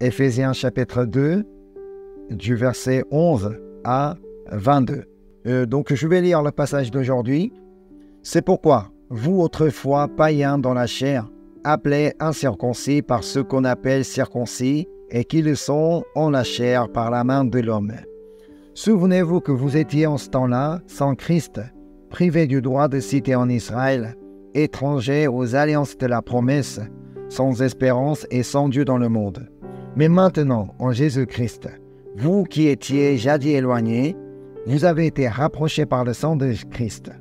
Éphésiens chapitre 2, du verset 11 à 22. Donc je vais lire le passage d'aujourd'hui. C'est pourquoi, vous autrefois païens dans la chair, appelés incirconcis par ceux qu'on appelle circoncis, et qui le sont en la chair par la main de l'homme. Souvenez-vous que vous étiez en ce temps-là, sans Christ, privés du droit de cité en Israël, étrangers aux alliances de la promesse, sans espérance et sans Dieu dans le monde. Mais maintenant, en Jésus-Christ, vous qui étiez jadis éloignés, vous avez été rapprochés par le sang de Christ.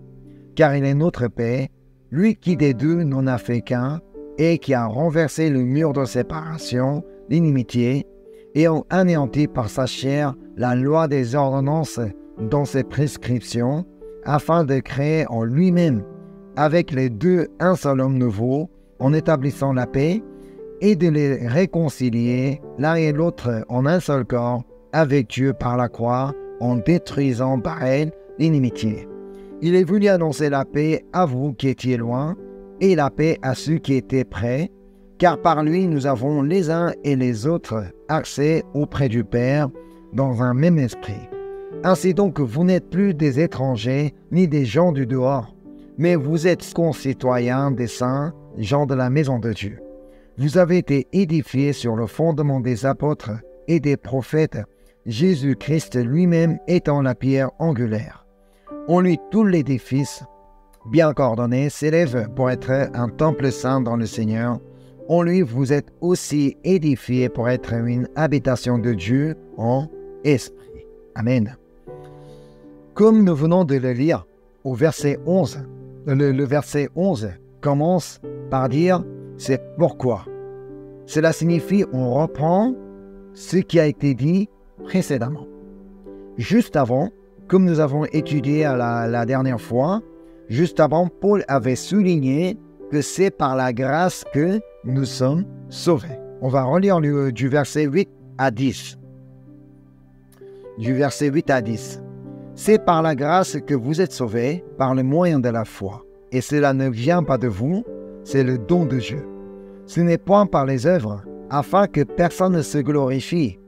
Car il est notre paix, lui qui des deux n'en a fait qu'un, et qui a renversé le mur de séparation, l'inimitié, et a anéanti par sa chair la loi des ordonnances dans ses prescriptions, afin de créer en lui-même, avec les deux, un seul homme nouveau, en établissant la paix, et de les réconcilier l'un et l'autre en un seul corps, avec Dieu par la croix, en détruisant par elle l'inimitié. Il est venu annoncer la paix à vous qui étiez loin, et la paix à ceux qui étaient près, car par lui nous avons les uns et les autres accès auprès du Père dans un même esprit. Ainsi donc vous n'êtes plus des étrangers ni des gens du dehors, mais vous êtes concitoyens des saints, gens de la maison de Dieu. Vous avez été édifiés sur le fondement des apôtres et des prophètes, Jésus-Christ lui-même étant la pierre angulaire. En lui tout l'édifice, bien coordonné, s'élève pour être un temple saint dans le Seigneur. En lui, vous êtes aussi édifiés pour être une habitation de Dieu en esprit. Amen. Comme nous venons de le lire au verset 11, le verset 11 commence par dire « c'est pourquoi ». Cela signifie on reprend ce qui a été dit précédemment. Juste avant, comme nous avons étudié la dernière fois, juste avant, Paul avait souligné que c'est par la grâce que nous sommes sauvés. On va relire du verset 8 à 10. Du verset 8 à 10. C'est par la grâce que vous êtes sauvés, par le moyen de la foi. Et cela ne vient pas de vous, c'est le don de Dieu. Ce n'est point par les œuvres, afin que personne ne se glorifie.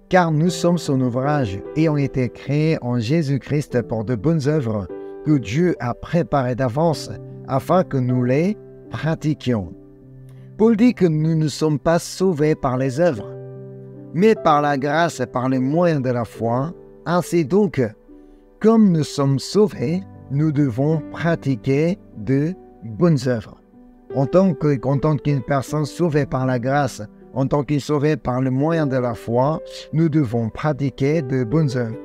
Car nous sommes son ouvrage, ayant été créés en Jésus-Christ pour de bonnes œuvres, que Dieu a préparées d'avance, afin que nous les pratiquions. Paul dit que nous ne sommes pas sauvés par les œuvres, mais par la grâce et par les moyens de la foi. Ainsi donc, comme nous sommes sauvés, nous devons pratiquer de bonnes œuvres. En tant qu'une personne sauvée par la grâce, en tant qu'une sauvée par le moyen de la foi, nous devons pratiquer de bonnes œuvres.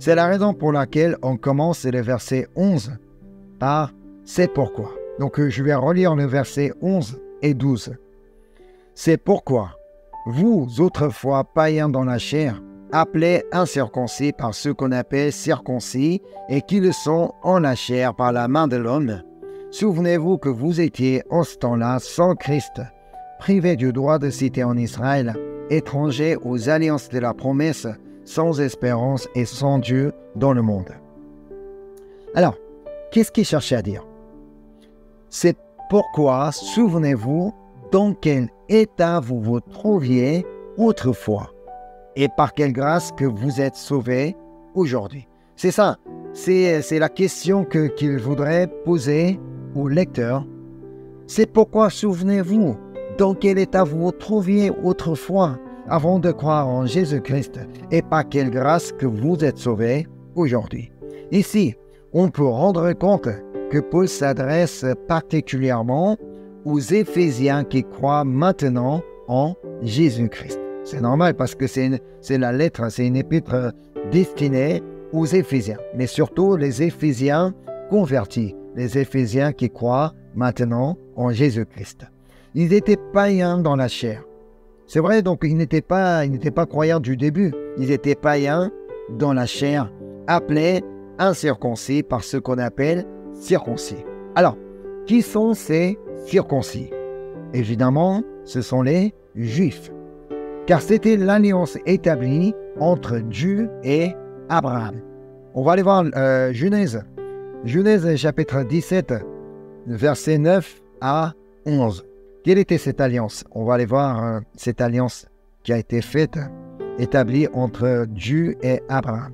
C'est la raison pour laquelle on commence le verset 11 par « c'est pourquoi ». Donc je vais relire le verset 11 et 12. « C'est pourquoi, vous autrefois païens dans la chair, appelés incirconcis par ceux qu'on appelle circoncis, et qui le sont en la chair par la main de l'homme, souvenez-vous que vous étiez en ce temps-là sans Christ, privés du droit de cité en Israël, étrangers aux alliances de la promesse, sans espérance et sans Dieu dans le monde. » Alors, qu'est-ce qu'il cherchait à dire? C'est pourquoi, souvenez-vous, dans quel état vous vous trouviez autrefois, et par quelle grâce que vous êtes sauvés aujourd'hui. C'est ça, c'est la question qu'il voudrait poser au lecteur. C'est pourquoi, souvenez-vous, dans quel état vous vous trouviez autrefois, avant de croire en Jésus-Christ, et par quelle grâce que vous êtes sauvés aujourd'hui. Ici, on peut rendre compte que Paul s'adresse particulièrement aux Éphésiens qui croient maintenant en Jésus-Christ. C'est normal parce que c'est la lettre, c'est une épître destinée aux Éphésiens, mais surtout les Éphésiens convertis, les Éphésiens qui croient maintenant en Jésus-Christ. Ils étaient païens dans la chair. C'est vrai, donc ils n'étaient pas croyants du début. Ils étaient païens dans la chair, appelés incirconcis par ce qu'on appelle circoncis. Alors, qui sont ces circoncis? Évidemment, ce sont les Juifs. Car c'était l'alliance établie entre Dieu et Abraham. On va aller voir Genèse. Genèse chapitre 17, versets 9 à 11. Quelle était cette alliance? On va aller voir cette alliance qui a été faite, établie entre Dieu et Abraham.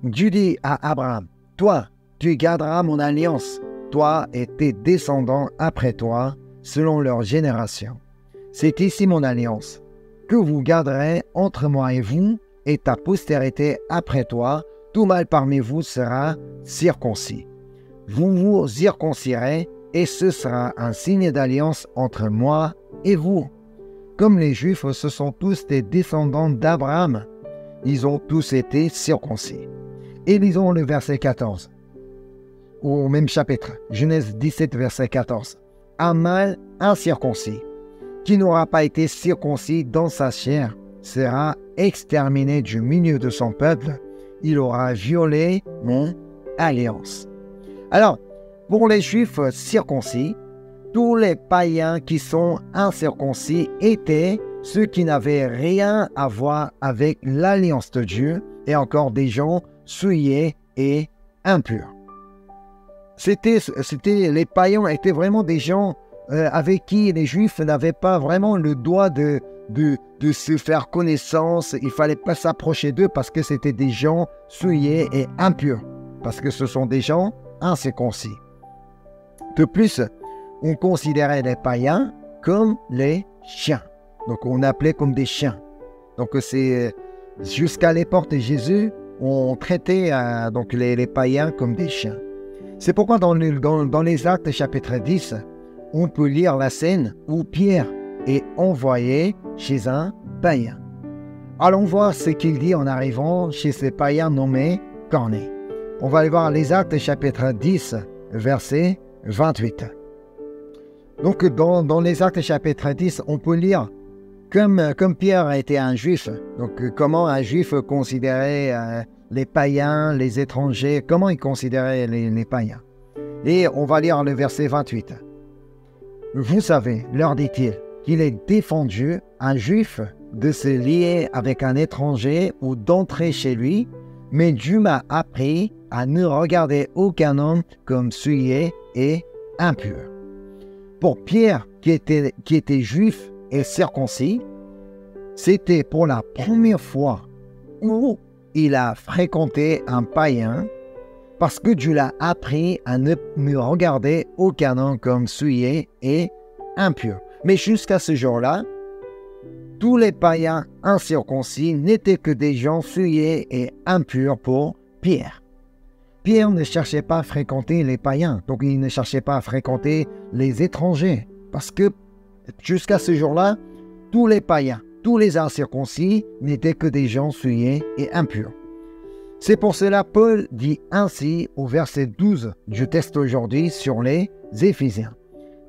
Dieu dit à Abraham, « Toi, tu garderas mon alliance, toi et tes descendants après toi, selon leur génération. C'est ici mon alliance, que vous garderez entre moi et vous, et ta postérité après toi, tout mâle parmi vous sera circoncis. Vous vous circoncirez, et ce sera un signe d'alliance entre moi et vous. » Comme les Juifs, ce sont tous des descendants d'Abraham. Ils ont tous été circoncis. Et lisons le verset 14, au même chapitre, Genèse 17, verset 14. « Un mâle incirconcis, qui n'aura pas été circoncis dans sa chair, sera exterminé du milieu de son peuple. Il aura violé mon alliance. » Alors, pour les Juifs circoncis, tous les païens qui sont incirconcis étaient ceux qui n'avaient rien à voir avec l'alliance de Dieu et encore des gens souillés et impurs. Les païens étaient vraiment des gens avec qui les Juifs n'avaient pas vraiment le droit de se faire connaissance. Il ne fallait pas s'approcher d'eux parce que c'était des gens souillés et impurs, parce que ce sont des gens incirconcis. De plus, on considérait les païens comme les chiens. Donc, on appelait comme des chiens. Donc, c'est jusqu'à l'époque de Jésus, on traitait donc les païens comme des chiens. C'est pourquoi dans les Actes chapitre 10, on peut lire la scène où Pierre est envoyé chez un païen. Allons voir ce qu'il dit en arrivant chez ce païen nommé Corneille. On va aller voir les Actes chapitre 10, verset 28. Donc, dans les Actes chapitre 10, on peut lire, comme Pierre était un juif, donc comment un juif considérait les païens, les étrangers, comment il considérait les païens. Et on va lire le verset 28. « Vous savez, leur dit-il, qu'il est défendu un juif de se lier avec un étranger ou d'entrer chez lui, mais Dieu m'a appris à ne regarder aucun homme comme souillé et impur. » Pour Pierre, qui était juif et circoncis, c'était pour la première fois où il a fréquenté un païen parce que Dieu l'a appris à ne regarder aucun homme comme souillé et impur. Mais jusqu'à ce jour-là, tous les païens incirconcis n'étaient que des gens souillés et impurs pour Pierre. Pierre ne cherchait pas à fréquenter les païens, donc il ne cherchait pas à fréquenter les étrangers, parce que jusqu'à ce jour-là, tous les païens, tous les incirconcis n'étaient que des gens souillés et impurs. C'est pour cela Paul dit ainsi au verset 12 du texte aujourd'hui sur les Éphésiens.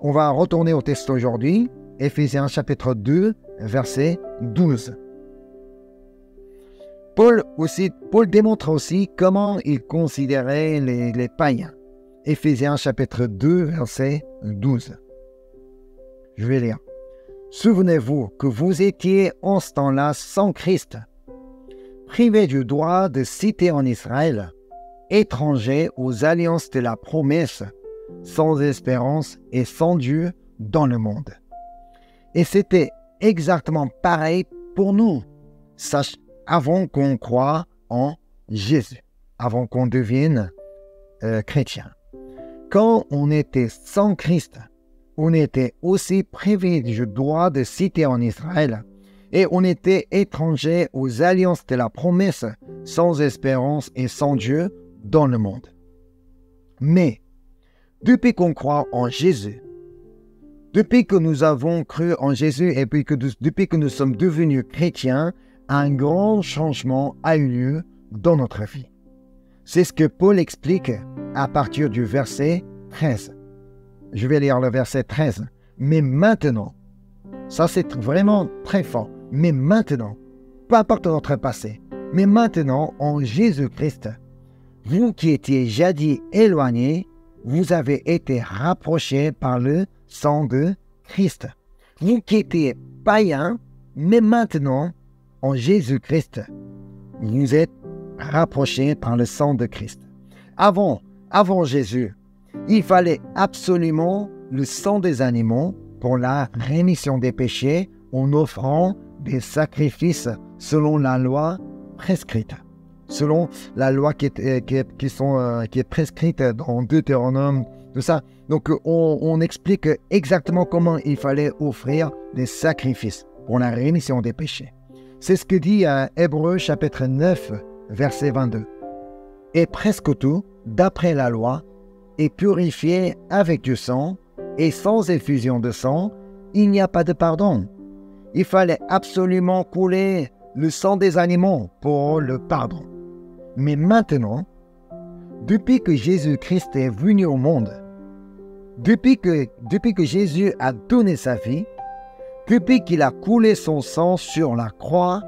On va retourner au texte aujourd'hui, Éphésiens chapitre 2, verset 12. Paul démontre aussi comment il considérait les païens. Éphésiens chapitre 2, verset 12. Je vais lire. « Souvenez-vous que vous étiez en ce temps-là sans Christ, privés du droit de cité en Israël, étrangers aux alliances de la promesse, sans espérance et sans Dieu dans le monde. » Et c'était exactement pareil pour nous, avant qu'on croie en Jésus, avant qu'on devienne chrétien. Quand on était sans Christ, on était aussi privé du droit de cité en Israël et on était étranger aux alliances de la promesse, sans espérance et sans Dieu dans le monde. Mais, depuis qu'on croit en Jésus, depuis que nous avons cru en Jésus et puis depuis que nous sommes devenus chrétiens, un grand changement a eu lieu dans notre vie. C'est ce que Paul explique à partir du verset 13. Je vais lire le verset 13. « Mais maintenant », ça c'est vraiment très fort, « mais maintenant », peu importe notre passé, « mais maintenant, en Jésus-Christ, vous qui étiez jadis éloignés, vous avez été rapprochés par le sang de Christ. Vous qui étiez païens, mais maintenant, en Jésus-Christ, vous êtes rapprochés par le sang de Christ. » Avant Jésus, il fallait absolument le sang des animaux pour la rémission des péchés en offrant des sacrifices selon la loi prescrite. Selon la loi qui est prescrite dans Deutéronome, tout ça. Donc, on explique exactement comment il fallait offrir des sacrifices pour la rémission des péchés. C'est ce que dit Hébreux chapitre 9, verset 22. Et presque tout, d'après la loi, est purifié avec du sang, et sans effusion de sang, il n'y a pas de pardon. Il fallait absolument couler le sang des animaux pour le pardon. Mais maintenant, depuis que Jésus-Christ est venu au monde, depuis que Jésus a donné sa vie, depuis qu'il a coulé son sang sur la croix,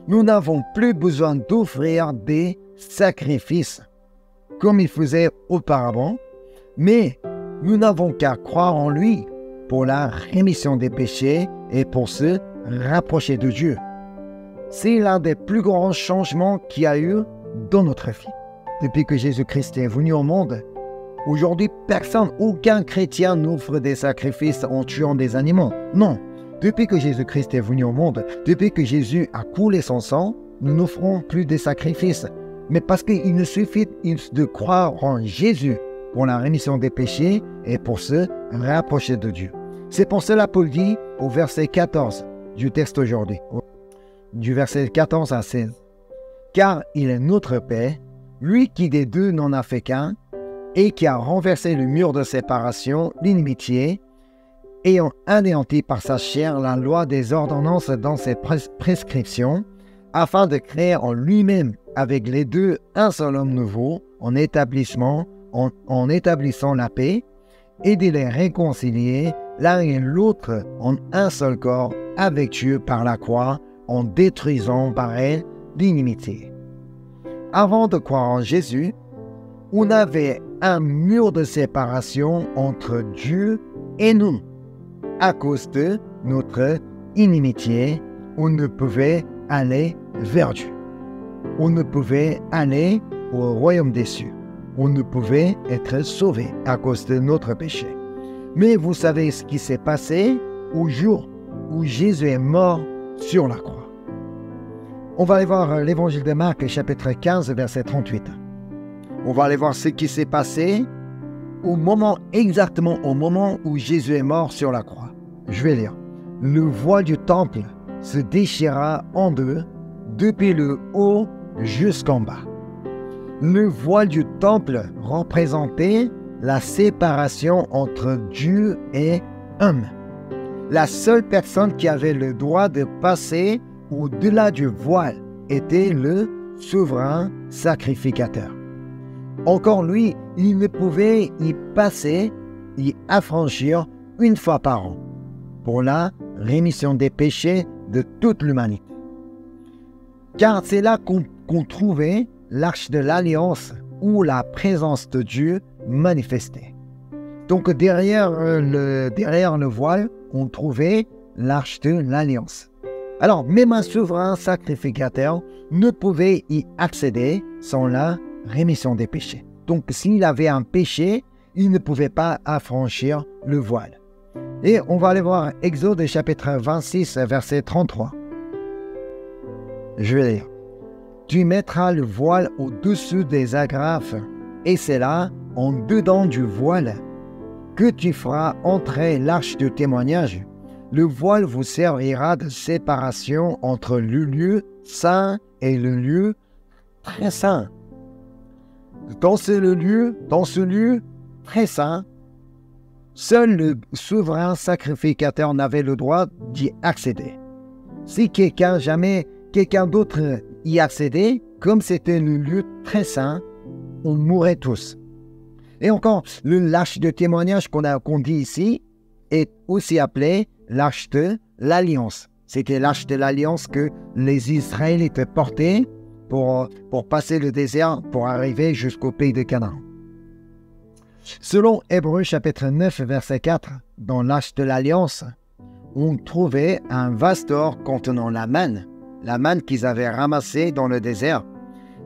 nous n'avons plus besoin d'offrir des sacrifices comme il faisait auparavant, mais nous n'avons qu'à croire en lui pour la rémission des péchés et pour se rapprocher de Dieu. C'est l'un des plus grands changements qu'il y a eu dans notre vie. Depuis que Jésus-Christ est venu au monde, aujourd'hui, aucun chrétien n'offre des sacrifices en tuant des animaux. Non, depuis que Jésus-Christ est venu au monde, depuis que Jésus a coulé son sang, nous n'offrons plus des sacrifices. Mais parce qu'il nous suffit de croire en Jésus pour la rémission des péchés et pour se rapprocher de Dieu. C'est pour cela Paul dit au verset 14 du texte aujourd'hui, du verset 14 à 16. « Car il est notre paix, lui qui des deux n'en a fait qu'un, et qui a renversé le mur de séparation, l'inimitié, ayant anéanti par sa chair la loi des ordonnances dans ses prescriptions, afin de créer en lui-même avec les deux un seul homme nouveau, en établissant la paix, et de les réconcilier l'un et l'autre en un seul corps avec Dieu par la croix, en détruisant par elle l'inimitié. » Avant de croire en Jésus, on avait un mur de séparation entre Dieu et nous. À cause de notre inimitié, on ne pouvait aller vers Dieu. On ne pouvait aller au royaume des cieux. On ne pouvait être sauvé à cause de notre péché. Mais vous savez ce qui s'est passé au jour où Jésus est mort sur la croix. On va aller voir l'évangile de Marc, chapitre 15, verset 38. On va aller voir ce qui s'est passé exactement au moment où Jésus est mort sur la croix. Je vais lire. Le voile du temple se déchira en deux, depuis le haut jusqu'en bas. Le voile du temple représentait la séparation entre Dieu et homme. La seule personne qui avait le droit de passer au-delà du voile était le souverain sacrificateur. Encore lui, il ne pouvait y passer, y affranchir une fois par an, pour la rémission des péchés de toute l'humanité. Car c'est là qu'on trouvait l'arche de l'alliance ou la présence de Dieu manifestée. Donc derrière le voile, on trouvait l'arche de l'alliance. Alors même un souverain sacrificateur ne pouvait y accéder sans la rémission des péchés. Donc s'il avait un péché, il ne pouvait pas affranchir le voile. Et on va aller voir Exode chapitre 26, verset 33. Je vais lire. Tu mettras le voile au-dessus des agrafes, et c'est là, en dedans du voile, que tu feras entrer l'arche du témoignage. Le voile vous servira de séparation entre le lieu saint et le lieu très saint. Dans ce lieu très saint, seul le souverain sacrificateur n'avait le droit d'y accéder. Si quelqu'un d'autre y accédait, comme c'était le lieu très saint, on mourrait tous. Et encore, l'arche de témoignage qu'on dit ici est aussi appelé l'arche de l'alliance. C'était l'arche de l'alliance que les Israélites portaient pour passer le désert pour arriver jusqu'au pays de Canaan. Selon Hébreux chapitre 9, verset 4, dans l'arche de l'alliance, on trouvait un vase d'or contenant la manne qu'ils avaient ramassée dans le désert,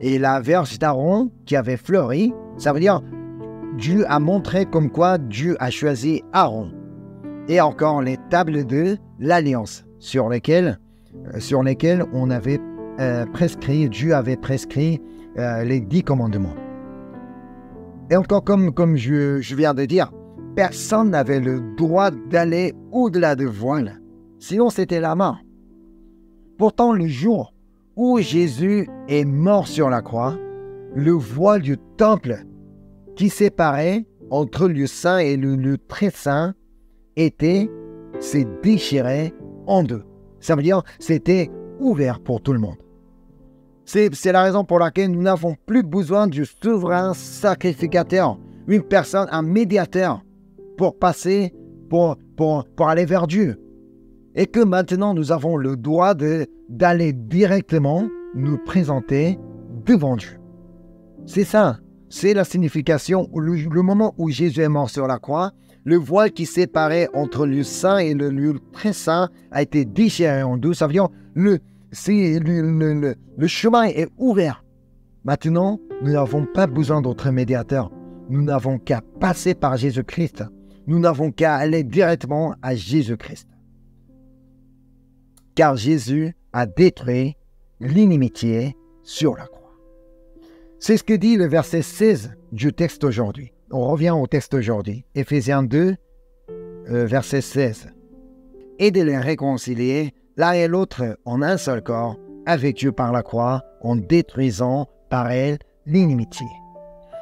et la verge d'Aaron qui avait fleuri. Ça veut dire Dieu a montré comme quoi Dieu a choisi Aaron. Et encore les tables de l'alliance sur lesquelles sur lesquels on avait Dieu avait prescrit les 10 commandements. Et encore comme je viens de dire, personne n'avait le droit d'aller au-delà de voile, sinon c'était la mort. Pourtant, le jour où Jésus est mort sur la croix, le voile du temple qui séparait entre le lieu saint et le lieu très saint s'est déchiré en deux. Ça veut dire c'était ouvert pour tout le monde. C'est la raison pour laquelle nous n'avons plus besoin du souverain sacrificateur, une personne, un médiateur pour passer, pour aller vers Dieu. Et que maintenant nous avons le droit d'aller directement nous présenter devant Dieu. C'est ça, c'est la signification, le moment où Jésus est mort sur la croix, le voile qui séparait entre le lieu saint et le lieu très saint a été déchiré en deux. Ça veut dire le chemin est ouvert. Maintenant, nous n'avons pas besoin d'autres médiateurs. Nous n'avons qu'à passer par Jésus-Christ. Nous n'avons qu'à aller directement à Jésus-Christ. Car Jésus a détruit l'inimitié sur la croix. C'est ce que dit le verset 16 du texte aujourd'hui. On revient au texte aujourd'hui. Éphésiens 2, verset 16. Et de les réconcilier l'un et l'autre en un seul corps avec Dieu par la croix, en détruisant par elle l'inimitié.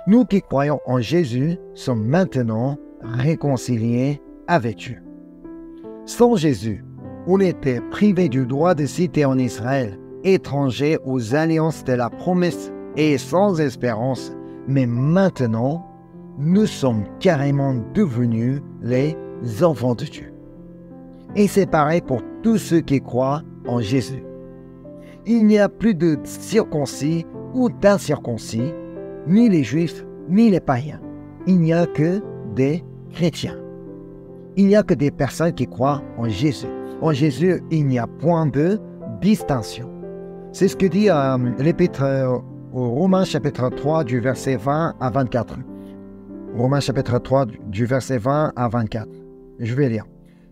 Nous qui croyons en Jésus sommes maintenant réconciliés avec Dieu. Sans Jésus, on était privé du droit de cité en Israël, étrangers aux alliances de la promesse et sans espérance, mais maintenant, nous sommes carrément devenus les enfants de Dieu. Et c'est pareil pour tous ceux qui croient en Jésus. Il n'y a plus de circoncis ou d'incirconcis, ni les juifs, ni les païens. Il n'y a que des chrétiens. Il n'y a que des personnes qui croient en Jésus. En Jésus, il n'y a point de distinction. C'est ce que dit l'Épître aux Romains chapitre 3 du verset 20 à 24. Romains chapitre 3 du verset 20 à 24. Je vais lire.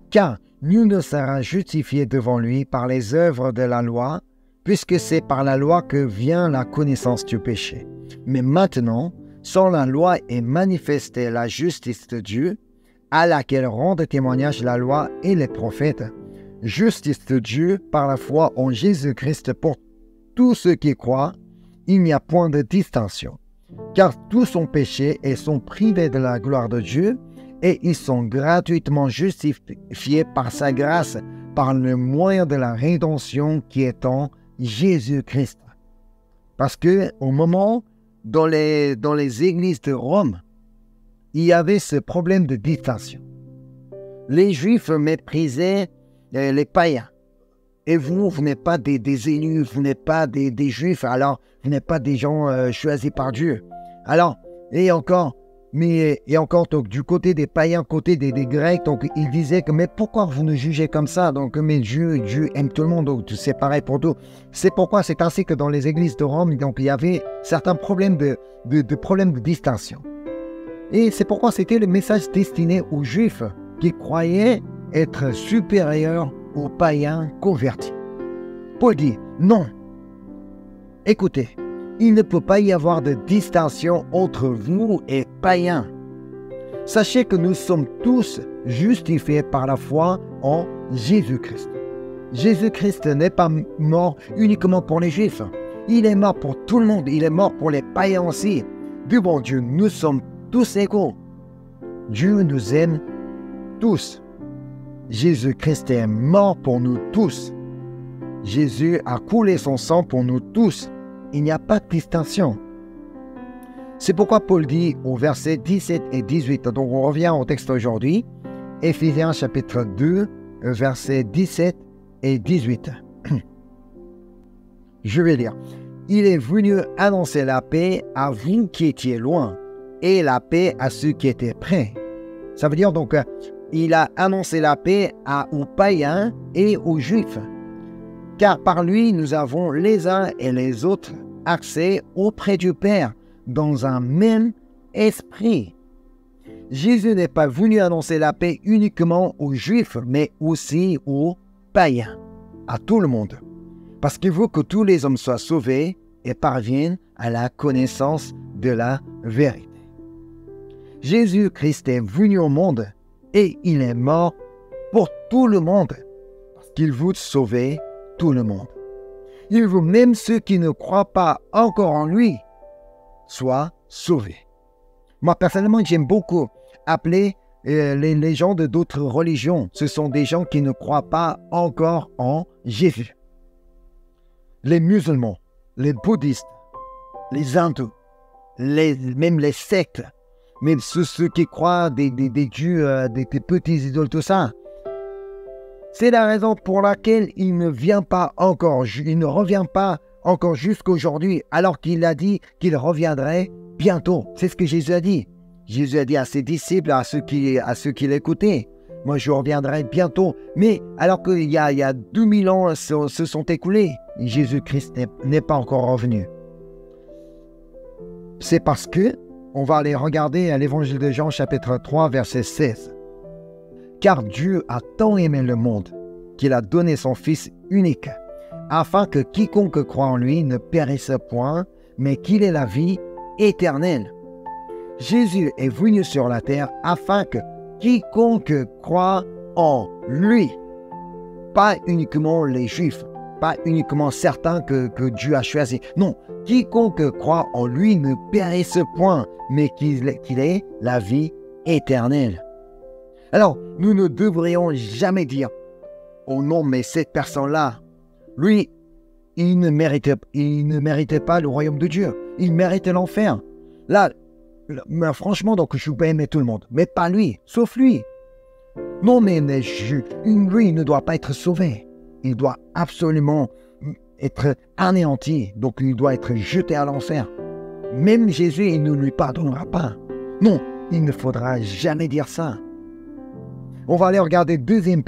Car nul ne sera justifié devant lui par les œuvres de la loi, puisque c'est par la loi que vient la connaissance du péché. Mais maintenant, sans la loi est manifestée la justice de Dieu, à laquelle rendent témoignage la loi et les prophètes. Justice de Dieu par la foi en Jésus-Christ pour tous ceux qui croient, il n'y a point de distinction. Car tous ont péché et sont privés de la gloire de Dieu, et ils sont gratuitement justifiés par sa grâce, par le moyen de la rédemption qui est en Jésus-Christ. Parce que au moment, dans les églises de Rome, il y avait ce problème de distinction. Les Juifs méprisaient les païens. Et vous n'êtes pas des élus, vous n'êtes pas des Juifs, alors vous n'êtes pas des gens choisis par Dieu. Alors, et encore, donc, du côté des païens, côté des Grecs, donc ils disaient que mais pourquoi vous nous jugez comme ça? Donc, mais Dieu aime tout le monde, donc c'est pareil pour tout. C'est pourquoi c'est ainsi que dans les églises de Rome, donc il y avait certains problèmes problèmes de distinction. Et c'est pourquoi c'était le message destiné aux Juifs qui croyaient être supérieurs aux païens convertis. Paul dit non. Écoutez, il ne peut pas y avoir de distinction entre vous et païens. Sachez que nous sommes tous justifiés par la foi en Jésus-Christ. Jésus-Christ n'est pas mort uniquement pour les Juifs. Il est mort pour tout le monde. Il est mort pour les païens aussi. Devant Dieu, nous sommes tous égaux. Dieu nous aime tous. Jésus-Christ est mort pour nous tous. Jésus a coulé son sang pour nous tous. Il n'y a pas de distinction. C'est pourquoi Paul dit au verset 17 et 18, donc on revient au texte aujourd'hui, Éphésiens chapitre 2, versets 17 et 18. Je vais lire. Il est venu annoncer la paix à vous qui étiez loin et la paix à ceux qui étaient près. Ça veut dire donc, il a annoncé la paix aux païens et aux juifs. Car par lui, nous avons les uns et les autres accès auprès du Père dans un même esprit. Jésus n'est pas venu annoncer la paix uniquement aux Juifs, mais aussi aux païens. à tout le monde, parce qu'il veut que tous les hommes soient sauvés et parviennent à la connaissance de la vérité. Jésus-Christ est venu au monde et il est mort pour tout le monde, parce qu'il veut sauver tout le monde. Il veut même ceux qui ne croient pas encore en lui soient sauvés. Moi, personnellement, j'aime beaucoup appeler les gens de d'autres religions. Ce sont des gens qui ne croient pas encore en Jésus. Les musulmans, les bouddhistes, les hindous, même les sectes, même ceux qui croient des dieux, des petits idoles, tout ça. C'est la raison pour laquelle il ne revient pas encore jusqu'aujourd'hui, alors qu'il a dit qu'il reviendrait bientôt. C'est ce que Jésus a dit. Jésus a dit à ses disciples, à ceux qui l'écoutaient, moi je reviendrai bientôt. Mais alors qu'il y a 2000 ans se sont écoulés, Jésus-Christ n'est pas encore revenu. C'est parce que, on va aller regarder à l'évangile de Jean chapitre 3 verset 16. Car Dieu a tant aimé le monde qu'il a donné son Fils unique, afin que quiconque croit en lui ne périsse point, mais qu'il ait la vie éternelle. Jésus est venu sur la terre afin que quiconque croit en lui, pas uniquement les Juifs, pas uniquement certains que Dieu a choisis. Non, quiconque croit en lui ne périsse point, mais qu'il ait la vie éternelle. Alors, nous ne devrions jamais dire, oh non, mais cette personne-là, lui, il ne méritait pas le royaume de Dieu. Il méritait l'enfer. Là, franchement, donc je peux aimer tout le monde, mais pas lui, sauf lui. Non, mais lui, il ne doit pas être sauvé. Il doit absolument être anéanti, donc il doit être jeté à l'enfer. Même Jésus, il ne lui pardonnera pas. Non, il ne faudra jamais dire ça. On va aller regarder deuxième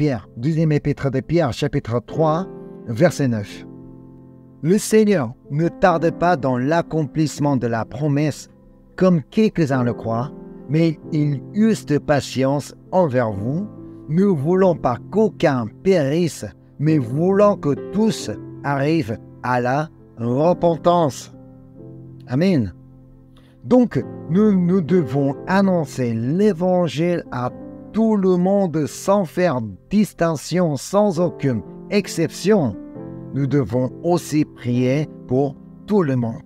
épître de Pierre, chapitre 3, verset 9. Le Seigneur ne tarde pas dans l'accomplissement de la promesse, comme quelques-uns le croient, mais il use de patience envers vous, ne voulant pas qu'aucun périsse, mais voulant que tous arrivent à la repentance. Amen. Donc, nous devons annoncer l'évangile à tout le monde sans faire distinction, sans aucune exception. Nous devons aussi prier pour tout le monde.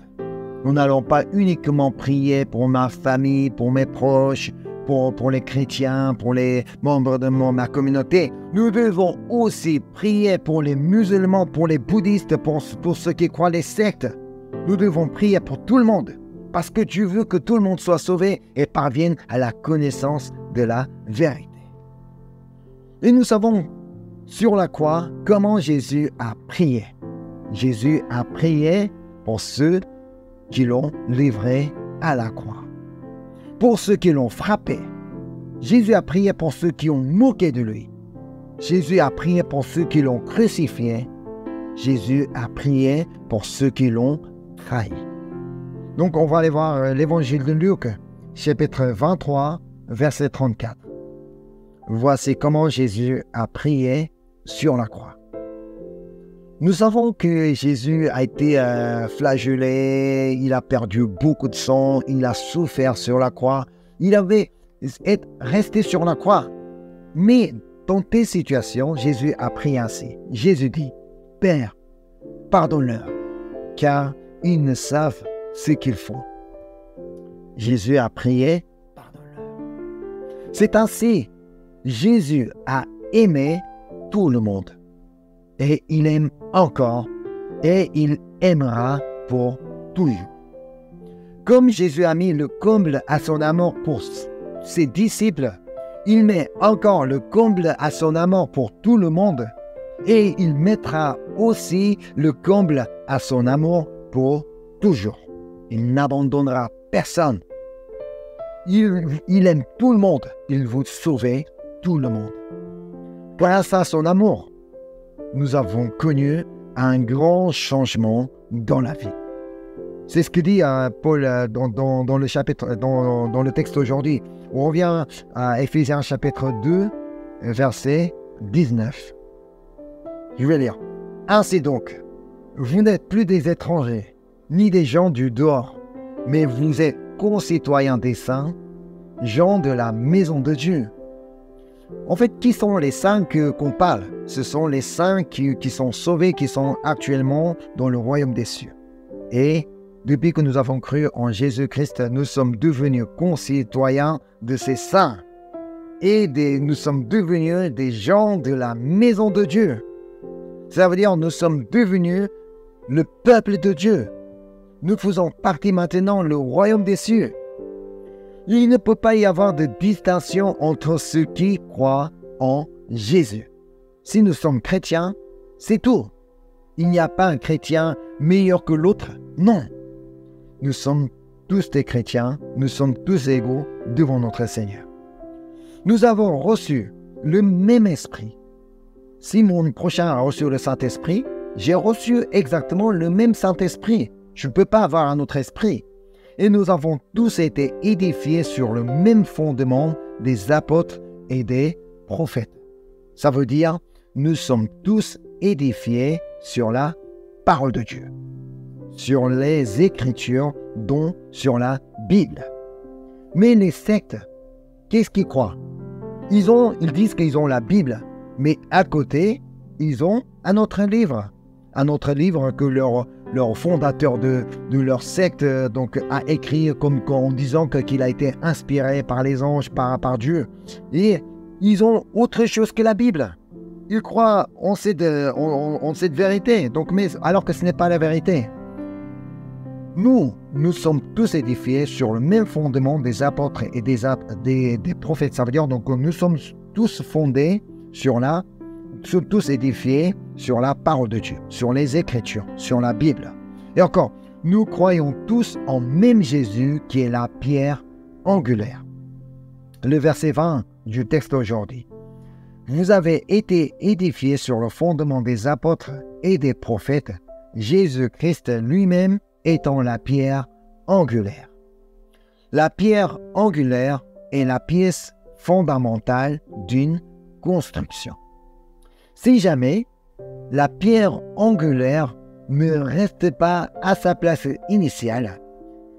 Nous n'allons pas uniquement prier pour ma famille, pour mes proches, pour les chrétiens, pour les membres de ma communauté. Nous devons aussi prier pour les musulmans, pour les bouddhistes, pour ceux qui croient les sectes. Nous devons prier pour tout le monde, parce que Dieu veut que tout le monde soit sauvé et parvienne à la connaissance de la vérité. Et nous savons sur la croix comment Jésus a prié. Jésus a prié pour ceux qui l'ont livré à la croix. Pour ceux qui l'ont frappé. Jésus a prié pour ceux qui ont moqué de lui. Jésus a prié pour ceux qui l'ont crucifié. Jésus a prié pour ceux qui l'ont trahi. Donc on va aller voir l'évangile de Luc, chapitre 23, verset 34. Voici comment Jésus a prié sur la croix. Nous savons que Jésus a été flagellé, il a perdu beaucoup de sang, il a souffert sur la croix, il avait resté sur la croix. Mais dans tes situations, Jésus a prié ainsi. Jésus dit, « Père, pardonne-leur, car ils ne savent ce qu'ils font. » Jésus a prié, « Pardonne-leur. » C'est ainsi, Jésus a aimé tout le monde. Et il aime encore, et il aimera pour toujours. Comme Jésus a mis le comble à son amour pour ses disciples, il met encore le comble à son amour pour tout le monde, et il mettra aussi le comble à son amour pour toujours. Il n'abandonnera personne. Il aime tout le monde, il veut sauver tout le monde. Grâce à son amour, nous avons connu un grand changement dans la vie. C'est ce que dit Paul dans le chapitre, dans le texte aujourd'hui. On revient à Éphésiens chapitre 2, verset 19. Je vais lire. Ainsi donc, vous n'êtes plus des étrangers, ni des gens du dehors, mais vous êtes concitoyens des saints, gens de la maison de Dieu. En fait, qui sont les saints qu'on parle? Ce sont les saints qui sont sauvés, qui sont actuellement dans le royaume des cieux. Et depuis que nous avons cru en Jésus-Christ, nous sommes devenus concitoyens de ces saints. Et nous sommes devenus des gens de la maison de Dieu. Ça veut dire nous sommes devenus le peuple de Dieu. Nous faisons partie maintenant du royaume des cieux. Il ne peut pas y avoir de distinction entre ceux qui croient en Jésus. Si nous sommes chrétiens, c'est tout. Il n'y a pas un chrétien meilleur que l'autre. Non. Nous sommes tous des chrétiens, nous sommes tous égaux devant notre Seigneur. Nous avons reçu le même esprit. Si mon prochain a reçu le Saint-Esprit, j'ai reçu exactement le même Saint-Esprit. Je ne peux pas avoir un autre esprit. Et nous avons tous été édifiés sur le même fondement des apôtres et des prophètes. Ça veut dire, nous sommes tous édifiés sur la parole de Dieu, sur les Écritures, dont sur la Bible. Mais les sectes, qu'est-ce qu'ils croient? Ils disent qu'ils ont la Bible, mais à côté, ils ont un autre livre que leur fondateur de leur secte a écrit en disant qu'il a été inspiré par les anges, par Dieu. Et ils ont autre chose que la Bible. Ils croient en cette vérité, alors que ce n'est pas la vérité. Nous sommes tous édifiés sur le même fondement des apôtres et des prophètes. Ça veut dire que nous sommes tous fondés tous édifiés sur la parole de Dieu, sur les Écritures, sur la Bible. Et encore, nous croyons tous en même Jésus qui est la pierre angulaire. Le verset 20 du texte aujourd'hui. Vous avez été édifiés sur le fondement des apôtres et des prophètes, Jésus-Christ lui-même étant la pierre angulaire. La pierre angulaire est la pièce fondamentale d'une construction. Si jamais la pierre angulaire ne reste pas à sa place initiale,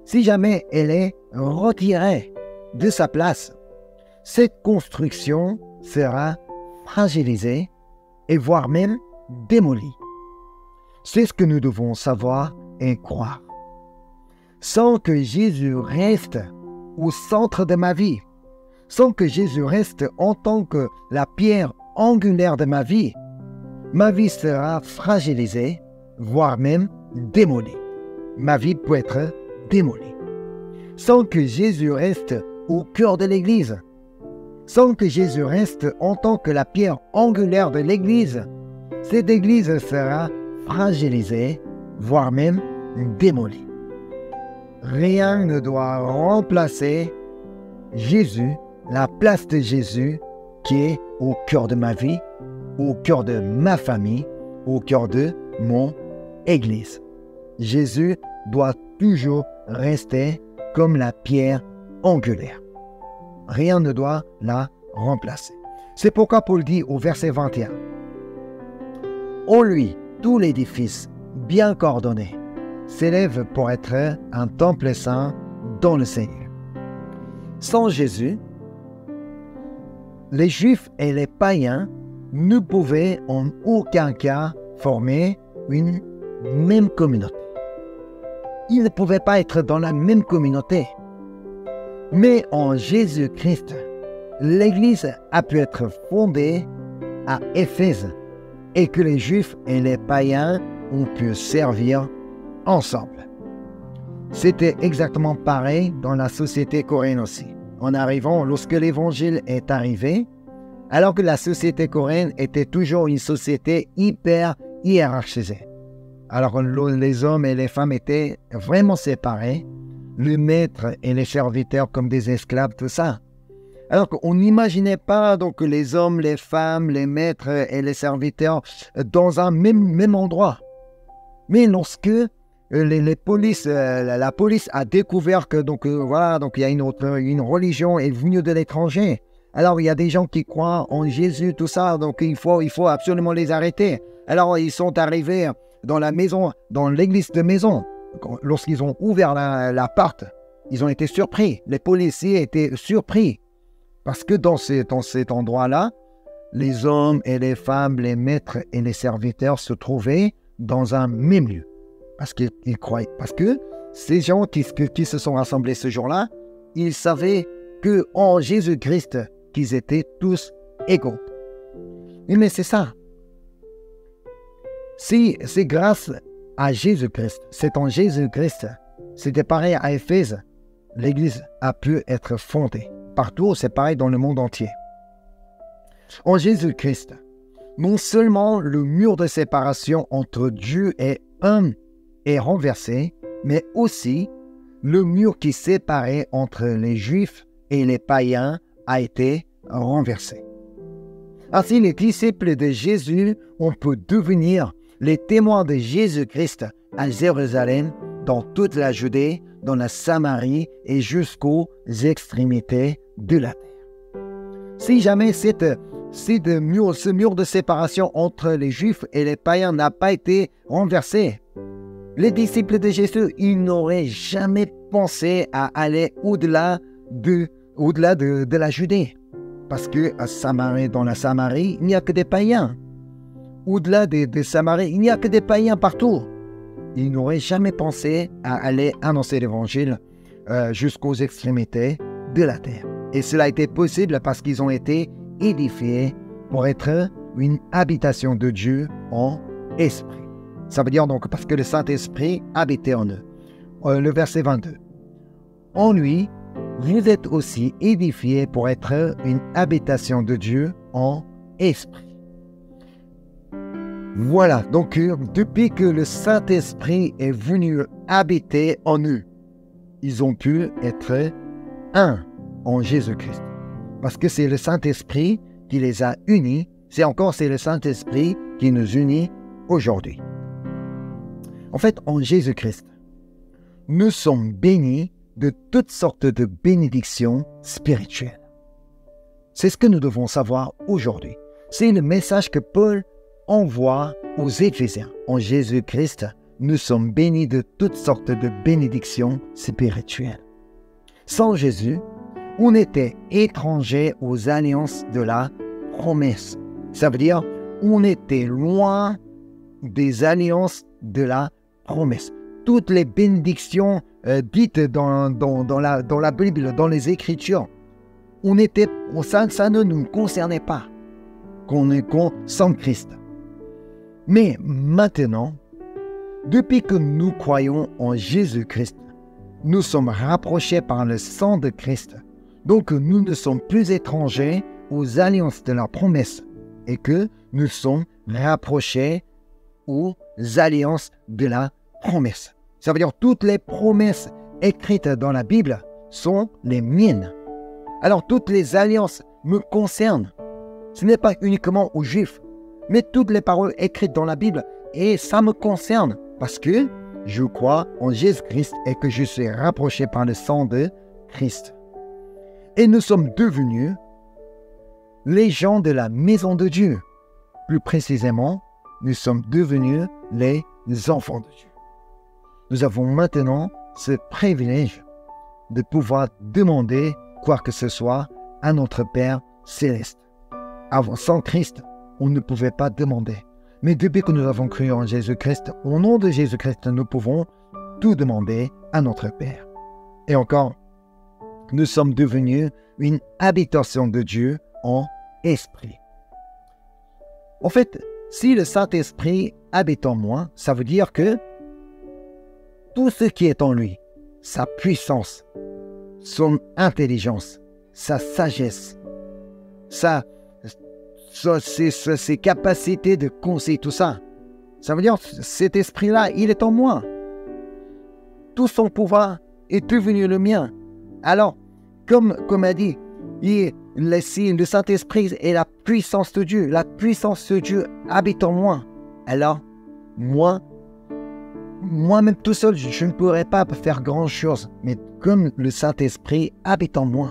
si jamais elle est retirée de sa place, cette construction sera fragilisée et voire même démolie. C'est ce que nous devons savoir et croire. Sans que Jésus reste au centre de ma vie, sans que Jésus reste en tant que la pierre angulaire de ma vie sera fragilisée, voire même démolie. Ma vie peut être démolie. Sans que Jésus reste au cœur de l'Église, sans que Jésus reste en tant que la pierre angulaire de l'Église, cette Église sera fragilisée, voire même démolie. Rien ne doit remplacer Jésus, la place de Jésus qui est au cœur de ma vie, au cœur de ma famille, au cœur de mon Église. Jésus doit toujours rester comme la pierre angulaire. Rien ne doit la remplacer. C'est pourquoi Paul dit au verset 21, « En lui, tout l'édifice, bien coordonné, s'élève pour être un temple saint dans le Seigneur. » Sans Jésus, les Juifs et les païens ne pouvaient en aucun cas former une même communauté. Ils ne pouvaient pas être dans la même communauté. Mais en Jésus-Christ, l'Église a pu être fondée à Éphèse et que les Juifs et les païens ont pu servir ensemble. C'était exactement pareil dans la société coréenne aussi. En arrivant, lorsque l'Évangile est arrivé, alors que la société coréenne était toujours une société hyper hiérarchisée. Alors les hommes et les femmes étaient vraiment séparés, le maître et les serviteurs comme des esclaves, tout ça. Alors qu'on n'imaginait pas donc les hommes, les femmes, les maîtres et les serviteurs dans un même endroit. Mais lorsque la police a découvert que il y a une religion est venue de l'étranger. Alors il y a des gens qui croient en Jésus, tout ça, donc il faut absolument les arrêter. Alors, ils sont arrivés dans la maison, dans l'église de maison. Lorsqu'ils ont ouvert la porte, ils ont été surpris. Les policiers étaient surpris. Parce que dans cet endroit-là, les hommes et les femmes, les maîtres et les serviteurs se trouvaient dans un même lieu. Parce qu'ils croyaient. Parce que ces gens qui se sont rassemblés ce jour-là, ils savaient qu'en Jésus-Christ, qu'ils étaient tous égaux. Mais c'est ça. Si c'est grâce à Jésus-Christ, c'est en Jésus-Christ, c'était pareil à Éphèse, l'Église a pu être fondée. Partout, c'est pareil dans le monde entier. En Jésus-Christ, non seulement le mur de séparation entre Dieu et homme est renversé, mais aussi le mur qui séparait entre les Juifs et les païens a été renversé. Ainsi, les disciples de Jésus, on peut devenir les témoins de Jésus-Christ à Jérusalem, dans toute la Judée, dans la Samarie et jusqu'aux extrémités de la terre. Si jamais ce mur de séparation entre les Juifs et les païens n'a pas été renversé, les disciples de Jésus, ils n'auraient jamais pensé à aller au-delà de la Judée. Parce que dans la Samarie, il n'y a que des païens. Au-delà de Samarie, il n'y a que des païens partout. Ils n'auraient jamais pensé à aller annoncer l'évangile jusqu'aux extrémités de la terre. Et cela a été possible parce qu'ils ont été édifiés pour être une habitation de Dieu en esprit. Ça veut dire donc parce que le Saint-Esprit habitait en eux. Le verset 22. En lui, vous êtes aussi édifiés pour être une habitation de Dieu en esprit. Voilà, donc depuis que le Saint-Esprit est venu habiter en eux, ils ont pu être un en Jésus-Christ. Parce que c'est le Saint-Esprit qui les a unis, c'est le Saint-Esprit qui nous unit aujourd'hui. En fait, en Jésus-Christ, nous sommes bénis de toutes sortes de bénédictions spirituelles. C'est ce que nous devons savoir aujourd'hui. C'est le message que Paul envoie aux Éphésiens. En Jésus-Christ, nous sommes bénis de toutes sortes de bénédictions spirituelles. Sans Jésus, on était étrangers aux alliances de la promesse. Ça veut dire, on était loin des alliances de la promesse. Toutes les bénédictions dites dans la Bible, dans les Écritures, ça ne nous concernait pas sans Christ. Mais maintenant, depuis que nous croyons en Jésus-Christ, nous sommes rapprochés par le sang de Christ. Donc nous ne sommes plus étrangers aux alliances de la promesse et que nous sommes rapprochés aux alliances de la promesse. Ça veut dire que toutes les promesses écrites dans la Bible sont les miennes. Alors toutes les alliances me concernent. Ce n'est pas uniquement aux Juifs, mais toutes les paroles écrites dans la Bible, et ça me concerne parce que je crois en Jésus-Christ et que je suis rapproché par le sang de Christ. Et nous sommes devenus les gens de la maison de Dieu. Plus précisément, nous sommes devenus les enfants de Dieu. Nous avons maintenant ce privilège de pouvoir demander quoi que ce soit à notre Père céleste. Avant, sans Christ, on ne pouvait pas demander. Mais depuis que nous avons cru en Jésus-Christ, au nom de Jésus-Christ, nous pouvons tout demander à notre Père. Et encore, nous sommes devenus une habitation de Dieu en esprit. En fait, si le Saint-Esprit habite en moi, ça veut dire que tout ce qui est en lui, sa puissance, son intelligence, sa sagesse, ses capacités de conseil, tout ça, ça veut dire que cet esprit-là, il est en moi. Tout son pouvoir est devenu le mien. Alors, comme a dit, le Saint-Esprit est la puissance de Dieu. La puissance de Dieu habite en moi. Alors, moi-même tout seul, je ne pourrais pas faire grand-chose. Mais comme le Saint-Esprit habite en moi,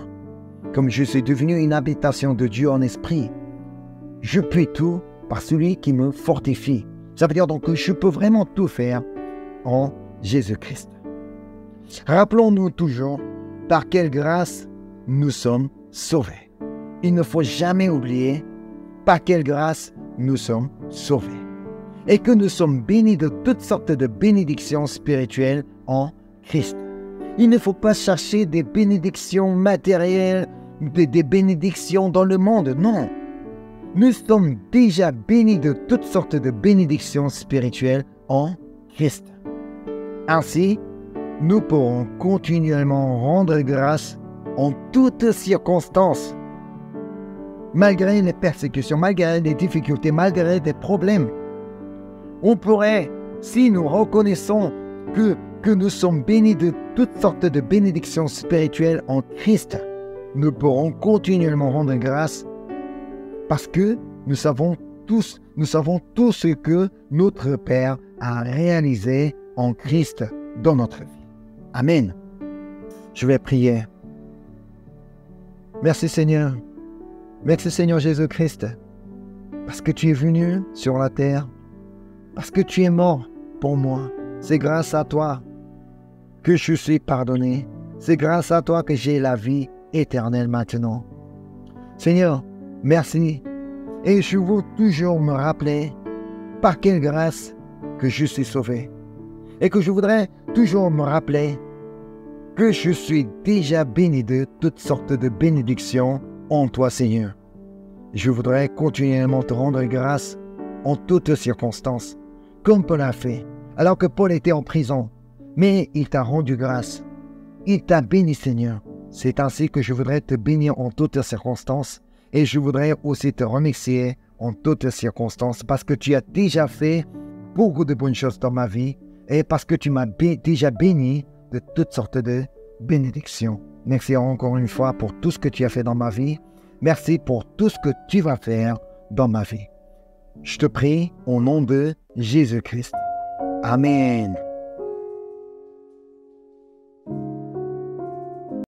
comme je suis devenu une habitation de Dieu en esprit, je puis tout par celui qui me fortifie. Ça veut dire donc que je peux vraiment tout faire en Jésus-Christ. Rappelons-nous toujours par quelle grâce nous sommes sauvés. Il ne faut jamais oublier par quelle grâce nous sommes sauvés. Et que nous sommes bénis de toutes sortes de bénédictions spirituelles en Christ. Il ne faut pas chercher des bénédictions matérielles, des bénédictions dans le monde, non. Nous sommes déjà bénis de toutes sortes de bénédictions spirituelles en Christ. Ainsi, nous pourrons continuellement rendre grâce en toutes circonstances, malgré les persécutions, malgré les difficultés, malgré les problèmes. On pourrait, si nous reconnaissons que nous sommes bénis de toutes sortes de bénédictions spirituelles en Christ, nous pourrons continuellement rendre grâce parce que nous savons tout ce que notre Père a réalisé en Christ dans notre vie. Amen. Je vais prier. Merci Seigneur. Merci Seigneur Jésus-Christ, parce que tu es venu sur la terre, parce que tu es mort pour moi. C'est grâce à toi que je suis pardonné. C'est grâce à toi que j'ai la vie éternelle maintenant. Seigneur, merci. Et je veux toujours me rappeler par quelle grâce que je suis sauvé. Et que je voudrais toujours me rappeler que je suis déjà béni de toutes sortes de bénédictions en toi, Seigneur. Je voudrais continuellement te rendre grâce en toutes circonstances, comme Paul a fait, alors que Paul était en prison. Mais il t'a rendu grâce. Il t'a béni, Seigneur. C'est ainsi que je voudrais te bénir en toutes circonstances. Et je voudrais aussi te remercier en toutes circonstances parce que tu as déjà fait beaucoup de bonnes choses dans ma vie et parce que tu m'as déjà béni de toutes sortes de bénédictions. Merci encore une fois pour tout ce que tu as fait dans ma vie. Merci pour tout ce que tu vas faire dans ma vie. Je te prie au nom de Jésus-Christ. Amen.